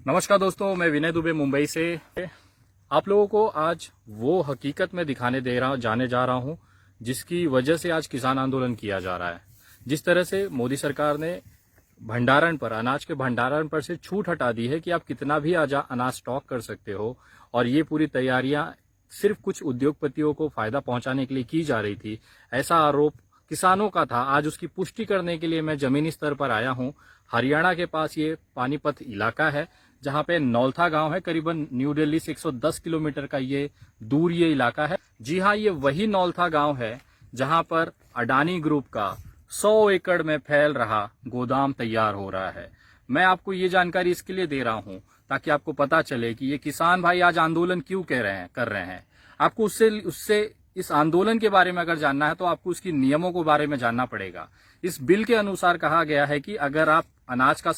नमस्कार दोस्तों, मैं विनय दुबे मुंबई से आप लोगों को आज वो हकीकत में जाने जा रहा हूं जिसकी वजह से आज किसान आंदोलन किया जा रहा है। जिस तरह से मोदी सरकार ने अनाज के भंडारण पर से छूट हटा दी है कि आप कितना भी अनाज स्टॉक कर सकते हो, और ये पूरी तैयारियां सिर्फ कुछ उद्योगपतियों को फायदा पहुंचाने के लिए की जा रही थी, ऐसा आरोप किसानों का था। आज उसकी पुष्टि करने के लिए मैं जमीनी स्तर पर आया हूं। हरियाणा के पास ये पानीपत इलाका है जहां पे नौलथा गांव है। करीबन न्यू दिल्ली से 110 किलोमीटर का ये इलाका है। जी हां, ये वही नौलथा गांव है जहां पर अडानी ग्रुप का 100 एकड़ में फैल रहा गोदाम तैयार हो रहा है। मैं आपको ये जानकारी इसके लिए दे रहा हूं ताकि आपको पता चले कि ये किसान भाई आज आंदोलन क्यों कर रहे हैं। आपको उससे इस आंदोलन के बारे में अगर जानना है तो आपको उसकी नियमों के बारे में जानना पड़ेगा। इस बिल के अनुसार कहा गया है कि अगर आप अनाज का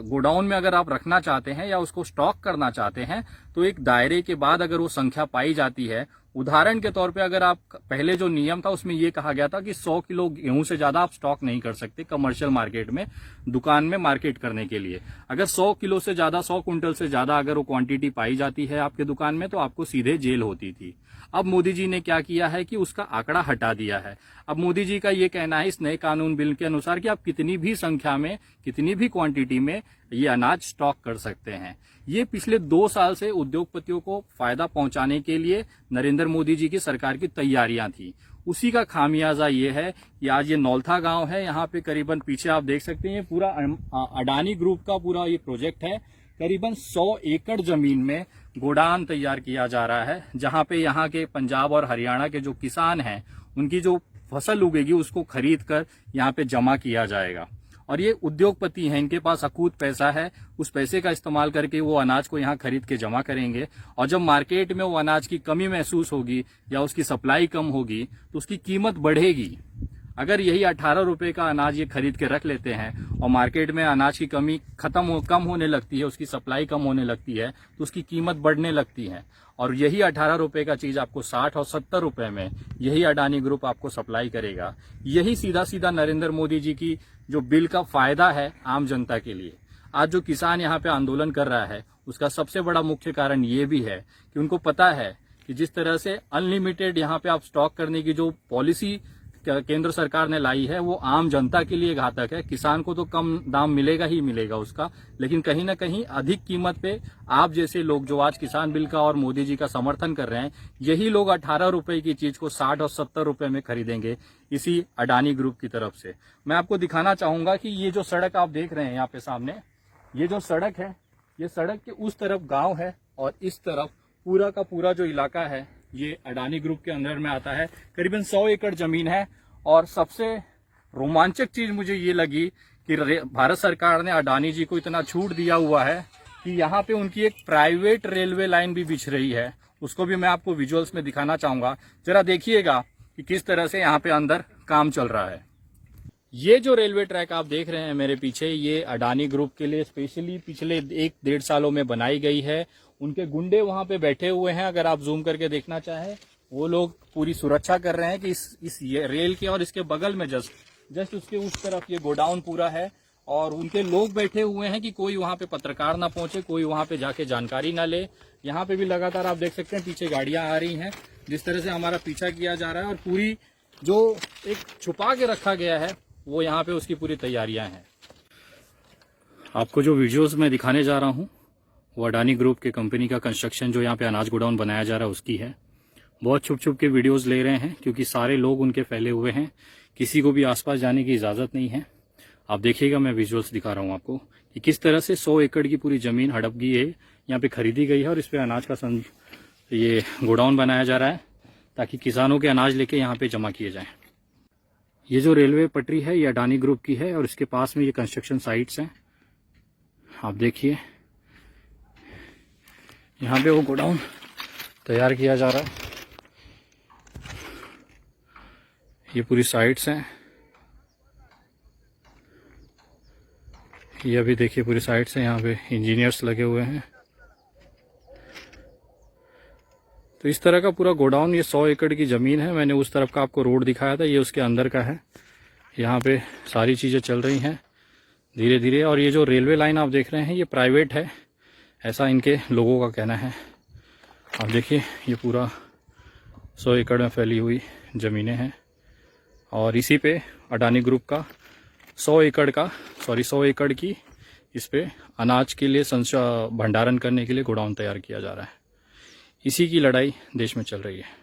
गोडाउन में अगर आप रखना चाहते हैं या उसको स्टॉक करना चाहते हैं तो एक दायरे के बाद अगर वो संख्या पाई जाती है, उदाहरण के तौर पे अगर आप पहले जो नियम था उसमें ये कहा गया था कि 100 किलो गेहूं से ज्यादा आप स्टॉक नहीं कर सकते कमर्शियल मार्केट में, दुकान में मार्केट करने के लिए। अगर 100 किलो से ज्यादा, 100 क्विंटल से ज्यादा अगर वो क्वांटिटी पाई जाती है आपके दुकान में तो आपको सीधे जेल होती थी। अब मोदी जी ने क्या किया है कि उसका आंकड़ा हटा दिया है। अब मोदी जी का ये कहना है इस नए कानून बिल के अनुसार कि आप कितनी भी संख्या में, कितनी भी क्वांटिटी में ये अनाज स्टॉक कर सकते हैं। ये पिछले 2 साल से उद्योगपतियों को फायदा पहुंचाने के लिए नरेंद्र मोदी जी की सरकार की तैयारियां थी। उसी का खामियाजा ये है कि आज ये नौलथा गांव है। यहाँ पे करीबन पीछे आप देख सकते हैं पूरा अडानी ग्रुप का पूरा ये प्रोजेक्ट है। करीबन 100 एकड़ जमीन में गोडाउन तैयार किया जा रहा है, जहां पे यहाँ के पंजाब और हरियाणा के जो किसान हैं उनकी जो फसल उगेगी उसको खरीद कर यहाँ पे जमा किया जाएगा। और ये उद्योगपति हैं, इनके पास अकूत पैसा है, उस पैसे का इस्तेमाल करके वो अनाज को यहाँ खरीद के जमा करेंगे। और जब मार्केट में वो अनाज की कमी महसूस होगी या उसकी सप्लाई कम होगी तो उसकी कीमत बढ़ेगी। अगर यही 18 रुपए का अनाज ये खरीद के रख लेते हैं और मार्केट में अनाज की कमी कम होने लगती है, उसकी सप्लाई कम होने लगती है तो उसकी कीमत बढ़ने लगती है। और यही 18 रुपए का चीज आपको 60 और 70 रुपए में यही अडानी ग्रुप आपको सप्लाई करेगा। यही सीधा सीधा नरेंद्र मोदी जी की जो बिल का फायदा है आम जनता के लिए। आज जो किसान यहाँ पे आंदोलन कर रहा है उसका सबसे बड़ा मुख्य कारण ये भी है कि उनको पता है कि जिस तरह से अनलिमिटेड यहाँ पे आप स्टॉक करने की जो पॉलिसी केंद्र सरकार ने लाई है वो आम जनता के लिए घातक है। किसान को तो कम दाम मिलेगा ही मिलेगा उसका, लेकिन कहीं ना कहीं अधिक कीमत पे आप जैसे लोग जो आज किसान बिल का और मोदी जी का समर्थन कर रहे हैं, यही लोग 18 रुपए की चीज को 60 और 70 रुपए में खरीदेंगे इसी अडानी ग्रुप की तरफ से। मैं आपको दिखाना चाहूंगा कि ये जो सड़क आप देख रहे हैं यहाँ पे सामने, ये जो सड़क है, ये सड़क के उस तरफ गाँव है और इस तरफ पूरा का पूरा जो इलाका है ये अडानी ग्रुप के अंदर में आता है। करीबन 100 एकड़ जमीन है। और सबसे रोमांचक चीज मुझे ये लगी कि भारत सरकार ने अडानी जी को इतना छूट दिया हुआ है कि यहाँ पे उनकी एक प्राइवेट रेलवे लाइन भी बिछ रही है। उसको भी मैं आपको विजुअल्स में दिखाना चाहूंगा, जरा देखिएगा कि किस तरह से यहाँ पे अंदर काम चल रहा है। ये जो रेलवे ट्रैक आप देख रहे हैं मेरे पीछे, ये अडानी ग्रुप के लिए स्पेशली पिछले 1-1.5 सालों में बनाई गई है। उनके गुंडे वहां पे बैठे हुए हैं, अगर आप जूम करके देखना चाहें वो लोग पूरी सुरक्षा कर रहे हैं कि इस रेल के और इसके बगल में जस्ट उसके उस तरफ ये गोडाउन पूरा है। और उनके लोग बैठे हुए हैं कि कोई वहां पे पत्रकार ना पहुंचे, कोई वहां पे जाके जानकारी ना ले। यहाँ पे भी लगातार आप देख सकते हैं पीछे गाड़ियां आ रही हैं, जिस तरह से हमारा पीछा किया जा रहा है। और पूरी जो एक छुपा के रखा गया है वो यहाँ पे उसकी पूरी तैयारियां हैं। आपको जो वीडियोस मैं दिखाने जा रहा हूँ वो अडानी ग्रुप के कंपनी का कंस्ट्रक्शन जो यहाँ पे अनाज गोडाउन बनाया जा रहा है उसकी है। बहुत छुप छुप के वीडियोस ले रहे हैं क्योंकि सारे लोग उनके फैले हुए हैं, किसी को भी आसपास जाने की इजाज़त नहीं है। आप देखिएगा, मैं विजुअल्स दिखा रहा हूँ आपको कि किस तरह से 100 एकड़ की पूरी ज़मीन हड़प गई है, यहाँ पे खरीदी गई है और इस पर अनाज का ये गोडाउन बनाया जा रहा है ताकि किसानों के अनाज लेके यहाँ पे जमा किए जाएँ। ये जो रेलवे पटरी है ये अडानी ग्रुप की है और इसके पास में ये कंस्ट्रक्शन साइट्स हैं। आप देखिए यहाँ पे वो गोडाउन तैयार किया जा रहा है। ये पूरी साइट्स हैं, ये अभी देखिए पूरी साइट्स हैं, यहाँ पे इंजीनियर्स लगे हुए हैं। तो इस तरह का पूरा गोडाउन, ये 100 एकड़ की ज़मीन है। मैंने उस तरफ का आपको रोड दिखाया था, ये उसके अंदर का है। यहाँ पे सारी चीज़ें चल रही हैं। धीरे धीरे। और ये जो रेलवे लाइन आप देख रहे हैं ये प्राइवेट है, ऐसा इनके लोगों का कहना है। आप देखिए ये पूरा 100 एकड़ में फैली हुई ज़मीनें हैं और इसी पे अडानी ग्रुप का 100 एकड़ की इस पे अनाज के लिए भंडारण करने के लिए गोडाउन तैयार किया जा रहा है। इसी की लड़ाई देश में चल रही है।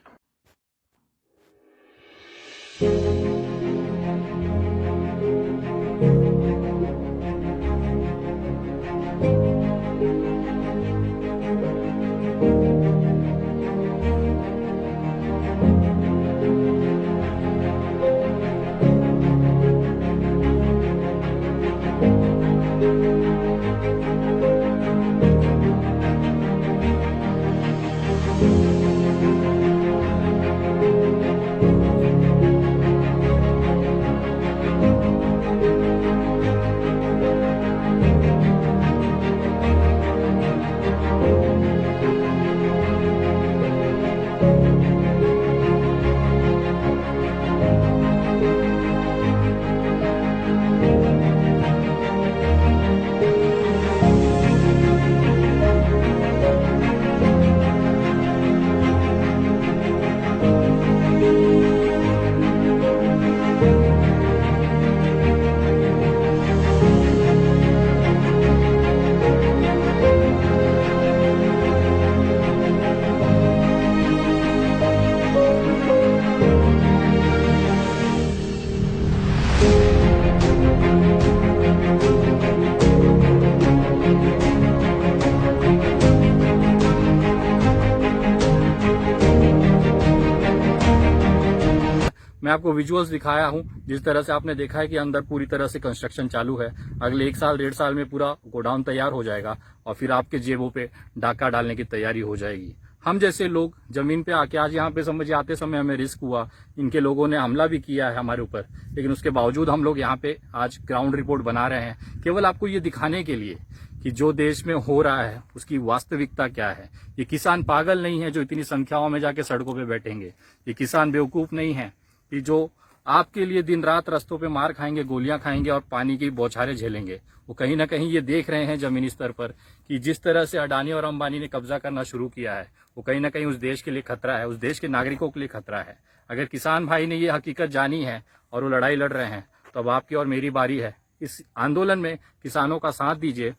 मैं आपको विजुअल्स दिखाया हूं। जिस तरह से आपने देखा है कि अंदर पूरी तरह से कंस्ट्रक्शन चालू है। अगले 1 साल 1.5 साल में पूरा गोडाउन तैयार हो जाएगा और फिर आपके जेबों पे डाका डालने की तैयारी हो जाएगी। हम जैसे लोग जमीन पे आके आज यहाँ पे समझिए आते समय हमें रिस्क हुआ, इनके लोगों ने हमला भी किया है हमारे ऊपर, लेकिन उसके बावजूद हम लोग यहाँ पे आज ग्राउंड रिपोर्ट बना रहे हैं, केवल आपको ये दिखाने के लिए कि जो देश में हो रहा है उसकी वास्तविकता क्या है। ये किसान पागल नहीं है जो इतनी संख्याओं में जाके सड़कों पे बैठेंगे। ये किसान बेवकूफ नहीं है कि जो आपके लिए दिन रात रास्तों पे मार खाएंगे, गोलियां खाएंगे और पानी की बौछारें झेलेंगे। वो कहीं ना कहीं ये देख रहे हैं जमीनी स्तर पर कि जिस तरह से अडानी और अंबानी ने कब्जा करना शुरू किया है वो कहीं ना कहीं उस देश के लिए खतरा है, उस देश के नागरिकों के लिए खतरा है। अगर किसान भाई ने ये हकीकत जानी है और वो लड़ाई लड़ रहे हैं तो अब आपकी और मेरी बारी है। इस आंदोलन में किसानों का साथ दीजिए।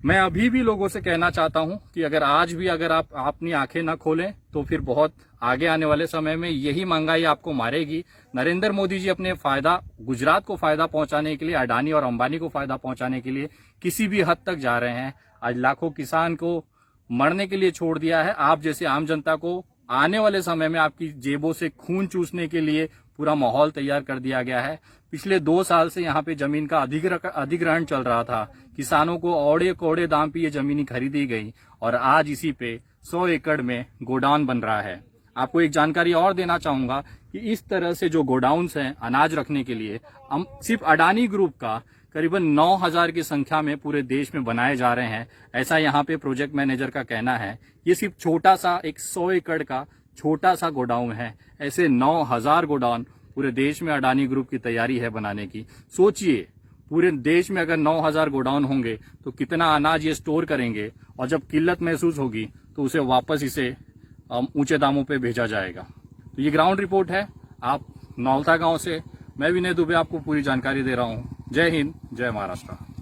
मैं अभी भी लोगों से कहना चाहता हूं कि अगर आज भी अगर आप अपनी आंखें न खोलें तो फिर बहुत आगे आने वाले समय में यही महंगाई आपको मारेगी। नरेंद्र मोदी जी अपने गुजरात को फायदा पहुंचाने के लिए, अडानी और अंबानी को फायदा पहुंचाने के लिए किसी भी हद तक जा रहे हैं। आज लाखों किसान को मरने के लिए छोड़ दिया है। आप जैसे आम जनता को आने वाले समय में आपकी जेबों से खून चूसने के लिए पूरा माहौल तैयार कर दिया गया है। पिछले 2 साल से यहाँ पे जमीन का अधिग्रहण चल रहा था। किसानों को औड़े कोड़े दाम पे ये जमीनी खरीदी गई और आज इसी पे 100 एकड़ में गोडाउन बन रहा है। आपको एक जानकारी और देना चाहूंगा कि इस तरह से जो गोडाउन्स हैं अनाज रखने के लिए सिर्फ अडानी ग्रुप का करीबन 9000 की संख्या में पूरे देश में बनाए जा रहे हैं, ऐसा यहाँ पे प्रोजेक्ट मैनेजर का कहना है। ये सिर्फ छोटा सा एक 100 एकड़ का छोटा सा गोडाउन है। ऐसे 9000 गोडाउन पूरे देश में अडानी ग्रुप की तैयारी है बनाने की। सोचिए पूरे देश में अगर 9000 गोडाउन होंगे तो कितना अनाज ये स्टोर करेंगे और जब किल्लत महसूस होगी तो उसे वापस इसे ऊंचे दामों पे भेजा जाएगा। तो ये ग्राउंड रिपोर्ट है आप नौलता गांव से। मैं विनय दुबे आपको पूरी जानकारी दे रहा हूं। जय हिंद, जय महाराष्ट्र।